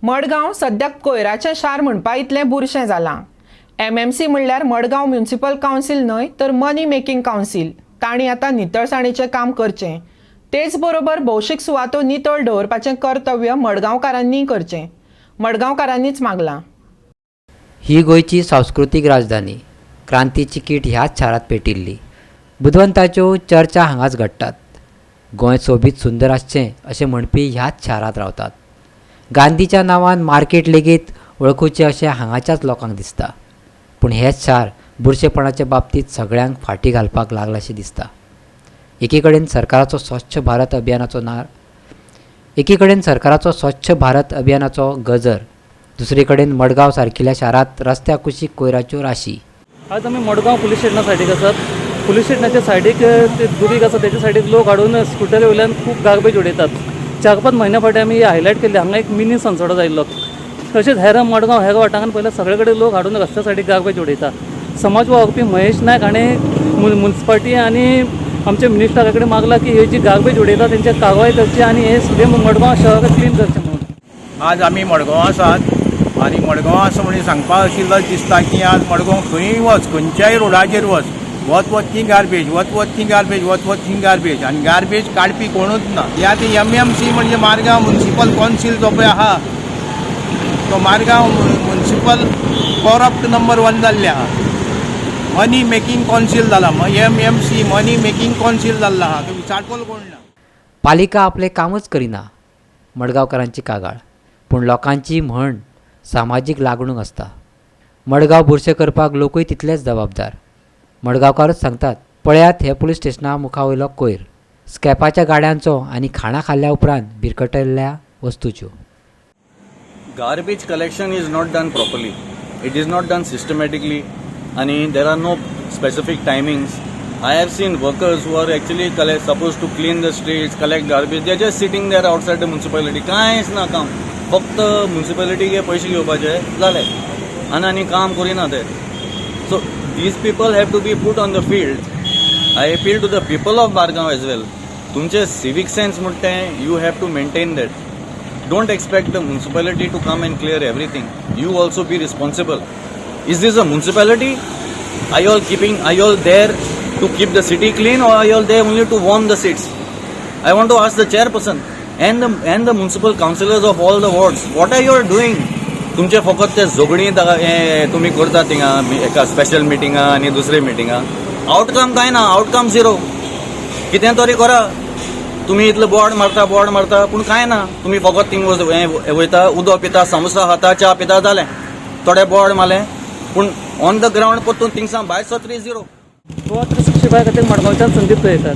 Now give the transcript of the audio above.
मडगांव सद्याक कोयराचें शार म्हणपा इतलें बुरशें जालां. MMC म्हणल्यार मडगांव म्युनिसिपल कावन्सिल न्हय तर मनी मेकिंग कावन्सिल. तांणी आतां नितळसाणीचें काम करचें. तेच बरोबर भौशीक सुवातो नितळ दवरपाचें कर्तव्य मडगांवकारांनी करचें. मडगांवकारांनीच मागलां. ही गोंयची सांस्कृतीक राजधानी. क्रांतीची कीट ह्याच शारांत पेटिल्ली. बुदवंताच्यो चर्चा हांगाच घडटात. गोंय सोबीत सुंदर आसचें अशें म्हणपी ह्याच शारांत रावतात. गांधीच्या नांवान मार्केट लेगीत वळखुचें अशें हांगाच्याच लोकांक दिसता. पूण हेंच शार बुरशेपणाच्या बाबतींत सगळ्यांक फाटीं घालपाक लागलाशें दिसता. एके कडेन सरकाराचो स्वच्छ भारत अभियानाचो गजर, दुसरे कडेन मडगांव सारकिल्ल्या शारांत रस्त्या कुशीक कोयराच्यो राशी. आज आम्ही मडगांव पोलीस स्टेशना सायडीक आसात. पोलीस स्टेशनाच्या सायडीक ते दुरीक आसा त्याच्या सायडीक लोक हाडून स्कुटरी वयल्यान खूब गार्बेज उडयतात. 4-5 म्हयन्या फाटीं आमी हायलायट केल्ले हांगा एक मिनी सनसोडो जाल्लो. तशेंच हेर मडगांव हेर वाठारांत पयल्या सगळे कडेन लोक हाडून रस्त्या सायडीक गार्बेज उडयता. समाज वावरपी महेश नायक हाणें म्युनिसिपालिटी आनी आमच्या मिनिस्टरा कडेन मागला की हे जी गार्बेज उडयता तेंचेर कारवाय करची आनी हे सगळें मडगांव शहर क्लीन करचें म्हणून. आज आमी मडगांव आसात आनी मडगांव आसा म्हणून सांगपाक आशिल्लो दिसता की आज मडगांव खंयय वच, खंयच्याय रोडाचेर वच, वत ती गार्बेज आनी गार्बेज काडपी कोणूच ना. ह्या ती MMC म्हणजे मारगांव म्युनिसिपल कावन्सिल जो पळय आहा तो मारगांव म्युनिसिपल करप्ट नंबर 1 जाल्ले आहा. मनी मेकिंग कावन्सिल जाला. MMC मनी मेकिंग कावन्सिल जाल्लो आहा. तो विचारपल कोण ना. पालिका आपलें कामच करिना. मडगांवकारांची कागाळ. पूण लोकांची म्हण सामाजीक लागणूक आसता. मडगांव बुरशें करपाक लोकूय तितलेच जबाबदार. मडगांवकारच सांगतात, पळयात हे पुलीस स्टेशना मुखा वयलो कोयर, स्कॅपाच्या गाड्यांचो आनी खाणां खाल्ल्या उपरांत भिरकटलेल्या वस्तूच्यो. Garbage collection is not done properly. It is not done systematically, and there are no specific timings. I have seen workers who are actually supposed to clean the streets, collect garbage. They are just sitting there outside the municipality. कांयच ना काम. फक्त municipality पैसे घेवपाचे जाले आनी काम करिना ते. So these people have to be put on the field. I appeal to the people of Margaon as well. तुमचे civic sense म्हणते you have to maintain that. Don't expect the municipality to come and clear everything. You also be responsible. Is this a municipality? Are you all there to keep the city clean, or are you all there only to warm the seats? I want to ask the chairperson and the municipal councillors of all the wards, what are you all doing? तुमचे फकत ते झगडी तुम्ही करता थिंगा एका special मिटिंगा आनी दुसरे मिटिंगा. आउटकम काय ना. Outcome zero. कितें तरी करा. तुम्ही इतलं बोर्ड मारता पूण काय ना. तुम्ही फकत थिंग वयता, उदक पिता, समोसा खाता, च्या पिता, जालें. थोडे बोर्ड मारले पूण ऑन द ग्राउंड परतून थिंगसा भायर 3-0. गोवा 365 खातीर मडगांवच्यान संदीप पळयतात.